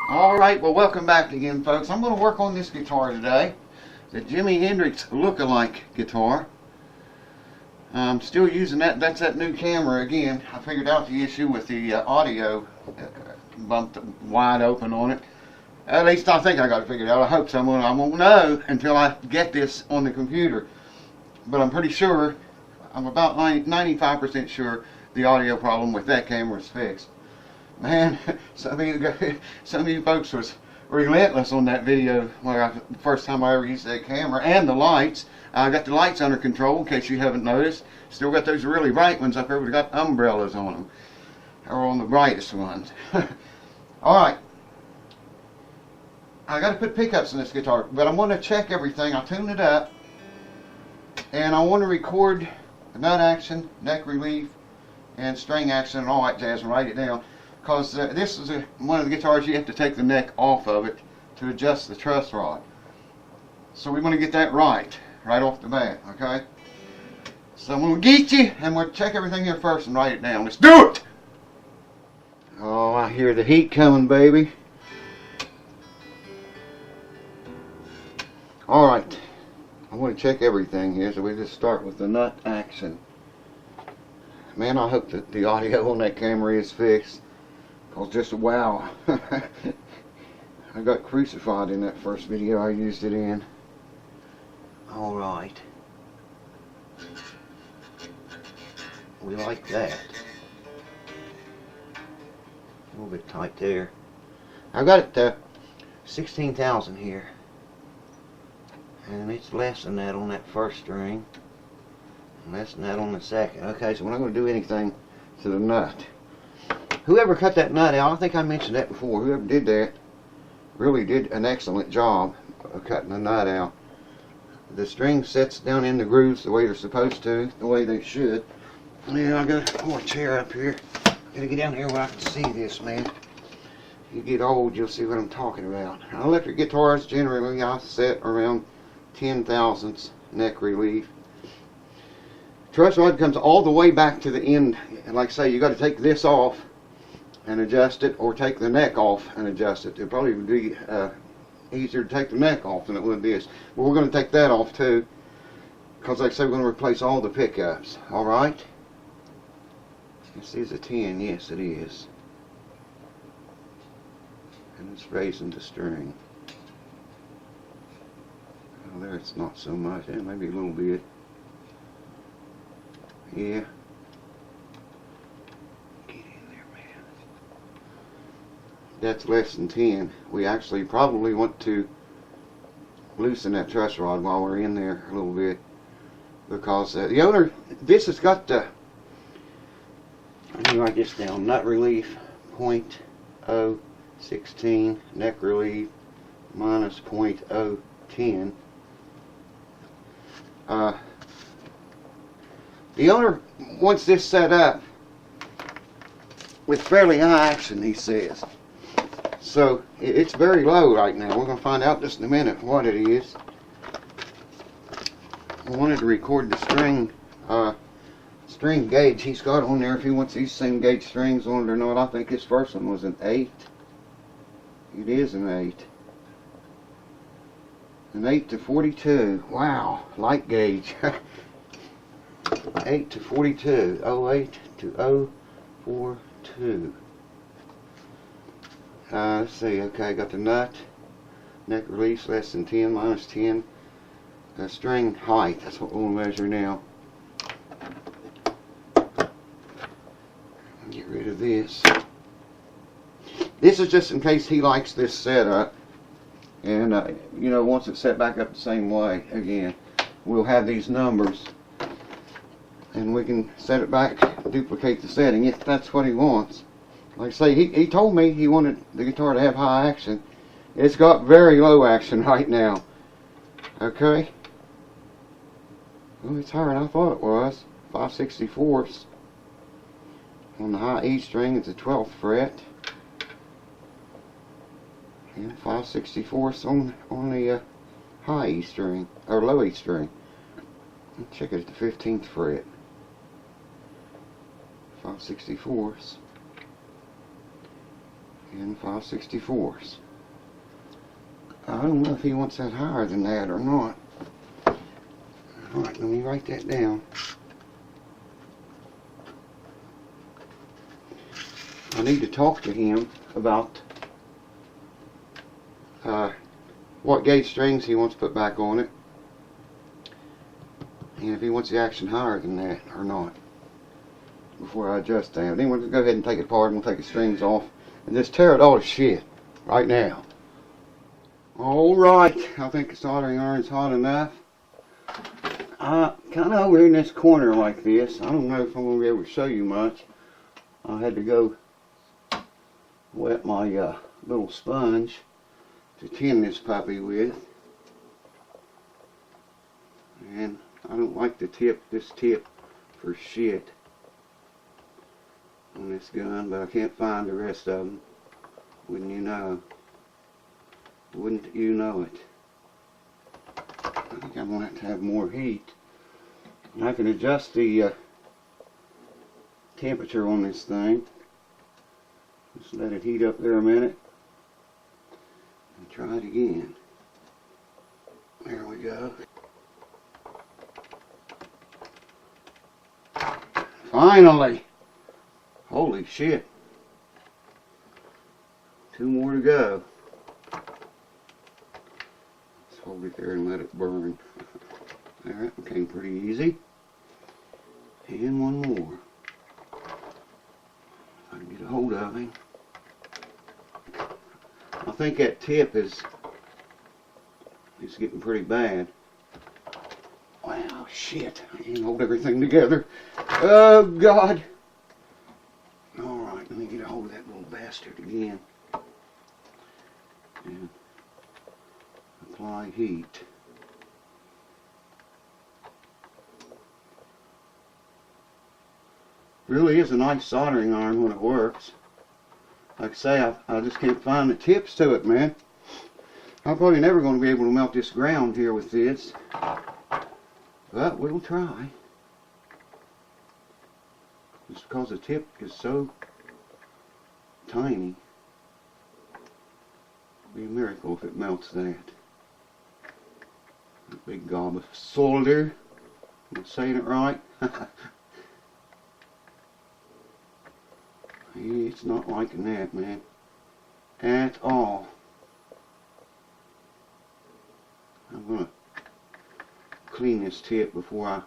Alright, well, welcome back again, folks. I'm going to work on this guitar today, the Jimi Hendrix look-alike guitar. I'm still using that's that new camera again. I figured out the issue with the audio bumped wide open on it. At least I think I got it figured out. I hope so. I won't know until I get this on the computer. But I'm pretty sure, I'm about 95% sure the audio problem with that camera is fixed. Man, some of you folks was relentless on that video where the first time I ever used that camera, and the lights. I got the lights under control in case you haven't noticed. Still got those really bright ones up there. We've got umbrellas on them, or on the brightest ones. Alright, I got to put pickups in this guitar, but I'm going to check everything. I tuned it up, and I want to record nut action, neck relief, and string action, and all that jazz, and write it down. Because this is one of the guitars you have to take the neck off of it to adjust the truss rod. So we want to get that right off the bat, okay? So I'm going to get you, and we'll check everything here first and write it down. Let's do it! Oh, I hear the heat coming, baby. Alright, I want to check everything here, so we just start with the nut action. Man, I hope that the audio on that camera is fixed. Cause just wow, I got crucified in that first video I used it in. Alright, we like that. A little bit tight there. I got it 16,000 here, and it's less than that on that first string, and less than that on the second. Okay, so we're not going to do anything to the nut. Whoever cut that nut out, I think I mentioned that before, whoever did that really did an excellent job of cutting the nut out. The string sets down in the grooves the way they're supposed to, the way they should. Yeah, I got more chair up here. Gotta get down here where I can see this, man. You get old, you'll see what I'm talking about. Electric guitars generally I set around 10 thousandths neck relief. Truss rod comes all the way back to the end, and like I say, you got to take this off and adjust it, or take the neck off and adjust it. It probably would be easier to take the neck off than it would this. But we're going to take that off too, because like I say, we're going to replace all the pickups. Alright? This is a 10, yes it is. And it's raising the string. Oh, there it's not so much, yeah, maybe a little bit. Yeah. That's less than 10. We actually probably want to loosen that truss rod while we're in there a little bit, because the owner, this has got the, let me write this down, nut relief 0.016, neck relief minus 0.010. The owner wants this set up with fairly high action, he says. So it's very low right now. We're going to find out just in a minute what it is. I wanted to record the string gauge he's got on there, if he wants these same gauge strings on it or not. I think his first one was an 8. It is an 8. An 8 to 42. Wow, light gauge. 8 to 42. 08 to 042. Let's see, okay, got the nut, neck release less than 10, minus 10, string height, that's what we'll measure now. Get rid of this. This is just in case he likes this setup, and you know, once it's set back up the same way again, we'll have these numbers, and we can set it back, duplicate the setting if that's what he wants. Like I say, he told me he wanted the guitar to have high action. It's got very low action right now. Okay? Well, it's higher than I thought it was. 5/64. On the high E string, it's the 12th fret. And 5/64 on the high E string, or low E string. Check it at the 15th fret. 5/64 and 5/64. I don't know if he wants that higher than that or not. Alright, let me write that down. I need to talk to him about what gauge strings he wants to put back on it, and if he wants the action higher than that or not, before I adjust that. Then we'll go ahead and take it apart, and we'll take the strings off and just tear it all to shit right now. Alright, I think the soldering iron's hot enough. Kind of over here in this corner like this. I don't know if I'm going to be able to show you much. I had to go wet my little sponge to tin this puppy with. And I don't like this tip for shit on this gun, but I can't find the rest of them. Wouldn't you know? Wouldn't you know it? I think I want it to have more heat. And I can adjust the temperature on this thing. Just let it heat up there a minute. And try it again. There we go. Finally! Holy shit. 2 more to go. Let's hold it there and let it burn. Alright, became pretty easy. And one more. I can get a hold of him. I think that tip is getting pretty bad. Wow, shit. I can't hold everything together. Oh, God. Alright, let me get a hold of that little bastard again. And apply heat. Really is a nice soldering iron when it works. Like I say, I just can't find the tips to it, man. I'm probably never going to be able to melt this ground here with this. But we'll try. Just because the tip is so tiny. It'll be a miracle if it melts that. A big gob of solder. Am I saying it right? It's not liking that, man. At all. I'm going to clean this tip before I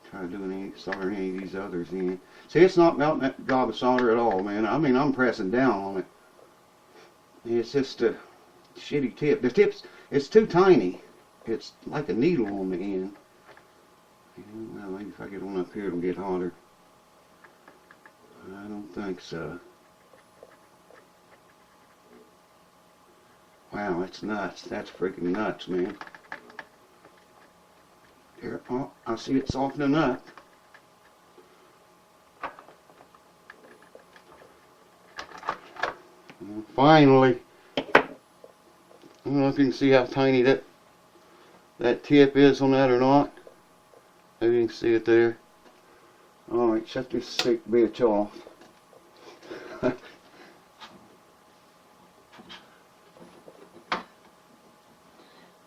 try to do solder any of these others in. See, it's not melting that gob of solder at all, man. I mean, I'm pressing down on it. It's just a shitty tip. The tip's, it's too tiny. It's like a needle on the end. Well, maybe if I get one up here, it'll get hotter. I don't think so. Wow, that's nuts. That's freaking nuts, man. There, oh, I see it softening up. And finally, I don't know if you can see how tiny that tip is on that or not. Maybe you can see it there. Alright, shut this sick bitch off.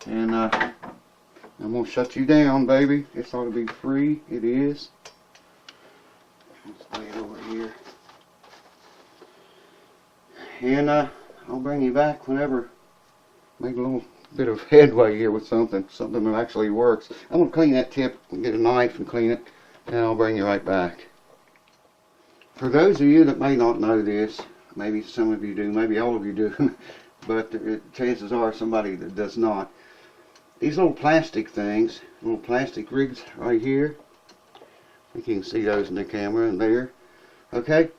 And I'm going to shut you down, baby. This ought to be free. It is. Let's lay it over here. And I'll bring you back whenever. Make a little bit of headway here with something that actually works. I'm going to clean that tip and get a knife and clean it. And I'll bring you right back. For those of you that may not know this, maybe some of you do, maybe all of you do, but chances are somebody that does not. These little plastic things, little plastic rigs right here, I think you can see those in the camera and there, okay?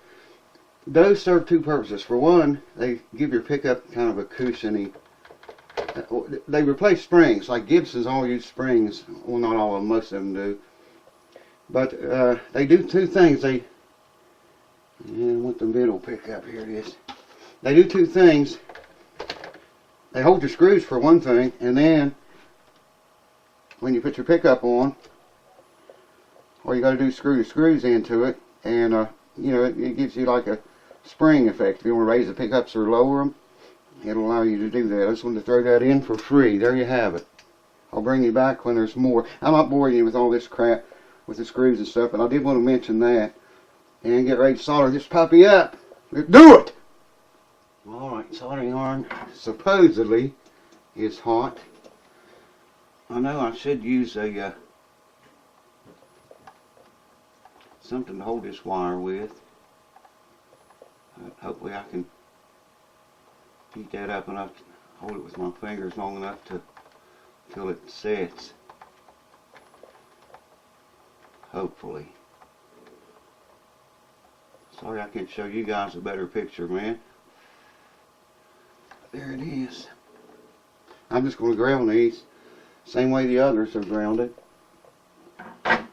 Those serve 2 purposes. For one, they give your pickup kind of a cushiony. They replace springs, like Gibson's all use springs. Well, not all of them, most of them do. But they do two things. They, I want the middle pickup. Here it is. They do two things. They hold your screws for one thing, and then when you put your pickup on, all you got to do is screw the screws into it, and you know, it gives you like a spring effect. If you want to raise the pickups or lower them, it'll allow you to do that. I just wanted to throw that in for free. There you have it. I'll bring you back when there's more. I'm not boring you with all this crap with the screws and stuff, but I did want to mention that. And get ready to solder this puppy up. Let's do it! Alright, soldering iron supposedly is hot. I know I should use a something to hold this wire with. Hopefully I can heat that up enough to hold it with my fingers long enough to till it sets. Hopefully. Sorry I can't show you guys a better picture, man. There it is. I'm just going to ground these same way the others are grounded. I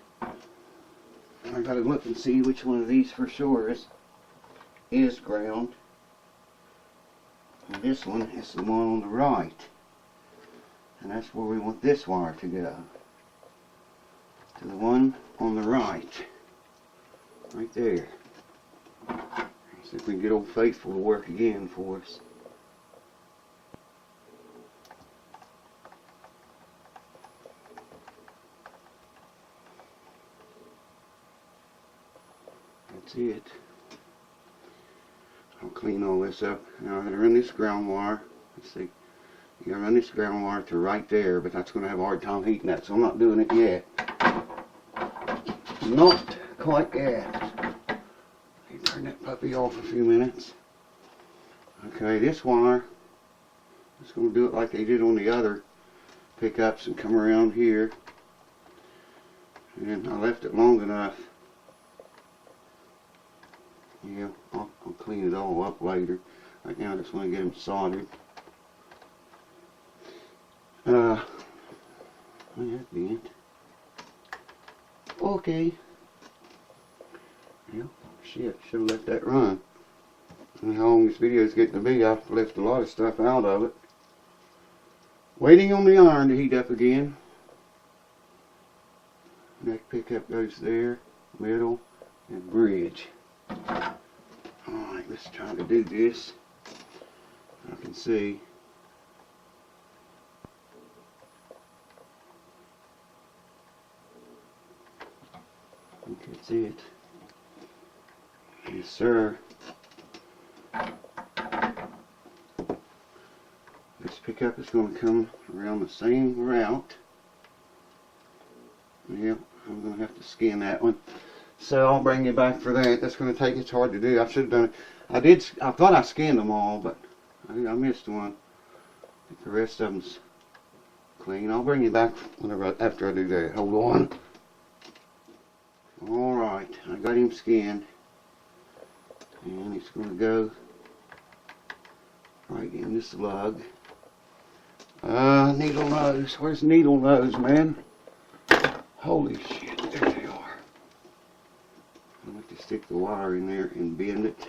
got to look and see which one of these for sure is ground. And this one is the one on the right. And that's where we want this wire to go. To the one on the right. Right there. See if we can get Old Faithful to work again for us. That's it. I'll clean all this up. Now I'm going to run this ground wire. Let's see. You gotta run this ground wire to right there, but that's going to have a hard time heating that, so I'm not doing it yet. Not quite yet. Turn that puppy off a few minutes. Okay, this wire, I'm just going to do it like they did on the other pickups and come around here. And I left it long enough. Yeah, I'll clean it all up later. Right now I just want to get them soldered. That'd be it. Okay. Well, shit, should have let that run. And how long this video is getting to be, I've left a lot of stuff out of it. Waiting on the iron to heat up again. Neck pickup goes there, middle, and bridge. Alright, let's try to do this. I can see. I think that's it. Yes, sir. This pickup is going to come around the same route. Yeah, I'm going to have to skin that one. So I'll bring you back for that. That's going to take, it's hard to do. I should have done it. I thought I skinned them all, but I missed one. I think the rest of them's clean. I'll bring you back after I do that. Hold on. Alright, I got him skinned. And it's going to go right in this lug. Needle nose. Where's needle nose, man? Holy shit, there they are. I'll have to stick the wire in there and bend it.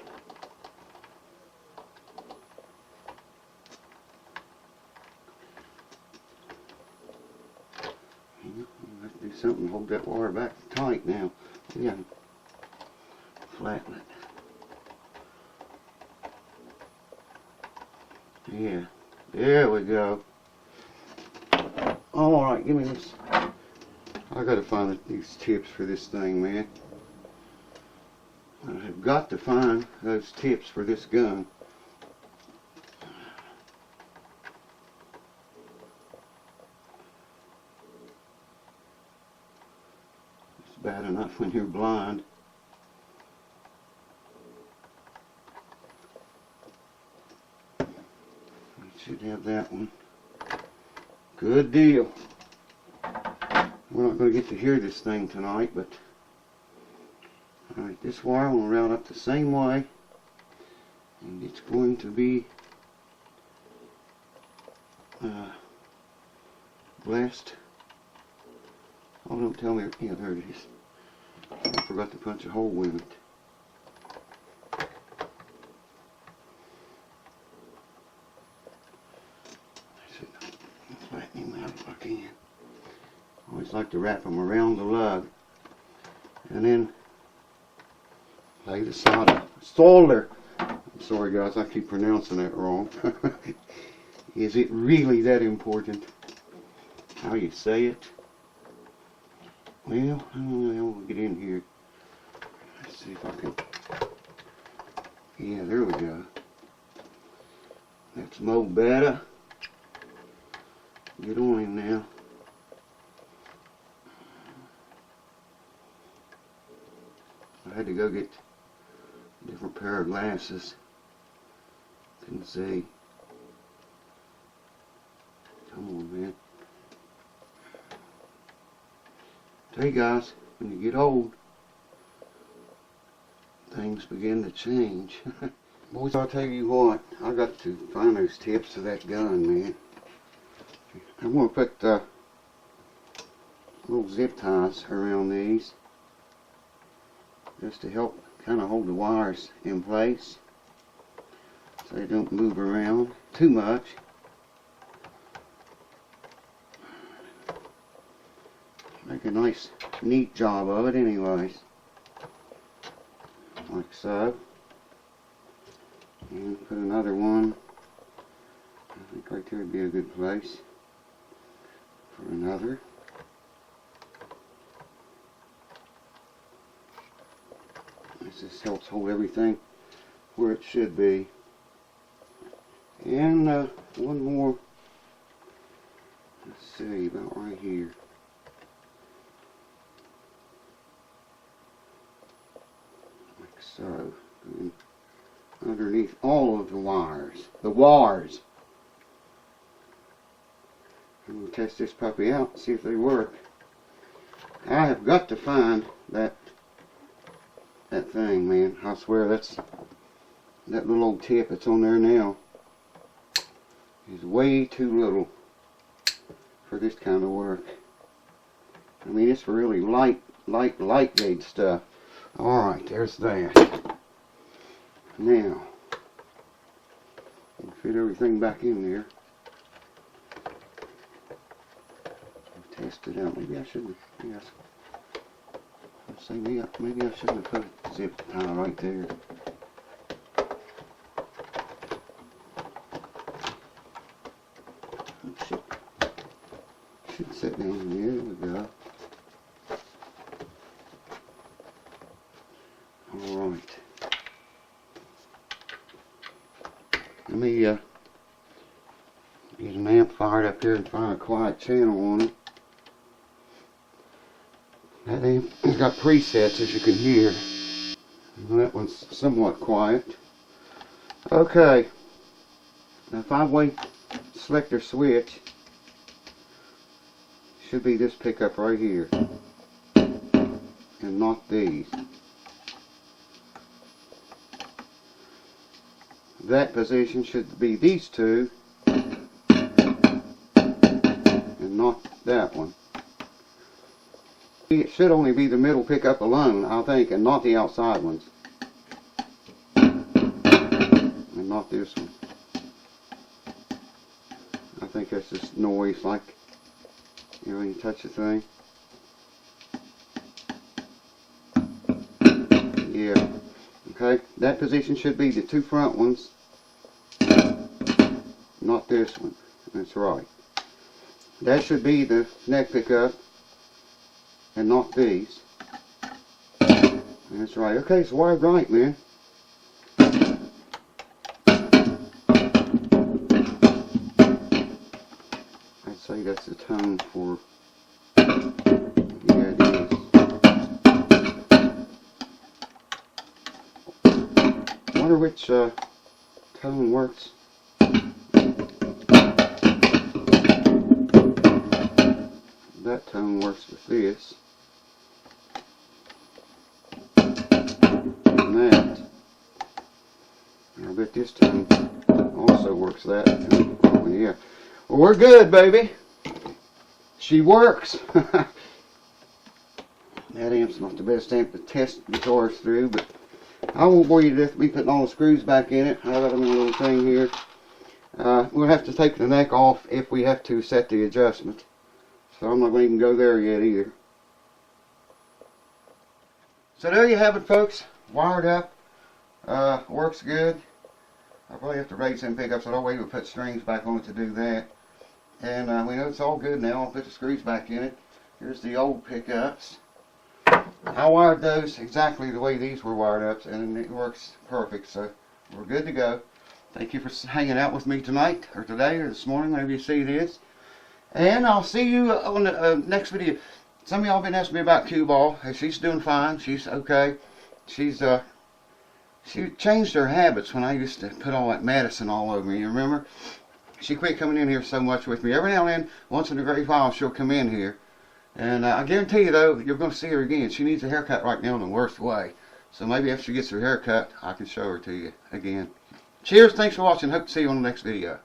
I'll have to do something to hold that wire back tight now. Yeah, flatten it. Yeah, there we go. Alright, give me this. I gotta find these tips for this thing, man. I have got to find those tips for this gun. It's bad enough when you're blind. Should have that one. Good deal. We're not going to get to hear this thing tonight, but alright, this wire will round up the same way, and it's going to be blessed. Oh, don't tell me. Yeah, there it is. I forgot to punch a hole in it. Flatten him out if I can. Always like to wrap them around the lug. And then lay the solder. I'm sorry guys, I keep pronouncing that wrong. Is it really that important how you say it? Well, I don't know, we'll get in here. Let's see if I can. Yeah, there we go. That's more better. Get on him now. I had to go get a different pair of glasses. Couldn't see. Come on, man. Tell you guys, when you get old, things begin to change. Boys, I'll tell you what, I got to find those tips of that gun, man. I'm going to put little zip ties around these just to help kind of hold the wires in place so they don't move around too much. Make a nice neat job of it anyways, like so. And put another one, I think right there would be a good place for another. This just helps hold everything where it should be. And one more, let's see, about right here. Like so. And underneath all of the wires. And we'll test this puppy out and see if they work. I have got to find that thing, man. I swear that little old tip that's on there now is way too little for this kind of work. I mean, it's for really light gauge stuff. Alright, there's that. Now, we'll fit everything back in there. Test it out. Maybe I shouldn't. Yes. Let's see. Maybe I shouldn't have put a zip tie right there. Should sit down here. There we go. All right. Let me get an amp fired up here and find a quiet channel on it. That amp's got presets, as you can hear. That one's somewhat quiet. Okay. Now 5-way selector switch should be this pickup right here, and not these. That position should be these two, and not that one. It should only be the middle pickup alone, I think, and not the outside ones. And not this one. I think that's just noise, like, you know, when you touch the thing. Yeah. Okay, that position should be the two front ones, not this one. That's right. That should be the neck pickup, and not these. That's right. Okay, it's wired right, man. I'd say that's the tone for. Yeah, it is. Wonder which tone works. That tone works with this. And that. And I bet this tone also works that. Oh yeah. Well, we're good, baby. She works. That amp's not the best amp to test guitars through, but I won't bore you to death with me putting all the screws back in it. I got them in a little thing here. We'll have to take the neck off if we have to set the adjustment. So I'm not going to even go there yet either. So there you have it, folks. Wired up. Works good. I'll probably have to raise them pickups. I don't wait to put strings back on it to do that. And we know it's all good now. I'll put the screws back in it. Here's the old pickups. I wired those exactly the way these were wired up, and it works perfect. So we're good to go. Thank you for hanging out with me tonight, or today, or this morning, whenever you see this. And I'll see you on the next video. Some of y'all have been asking me about Cue Ball. Hey, she's doing fine. She's okay. She changed her habits when I used to put all that medicine all over me. You remember? She quit coming in here so much with me. Every now and then, once in a great while, she'll come in here. And I guarantee you, though, you're going to see her again. She needs a haircut right now in the worst way. So maybe after she gets her haircut, I can show her to you again. Cheers. Thanks for watching. Hope to see you on the next video.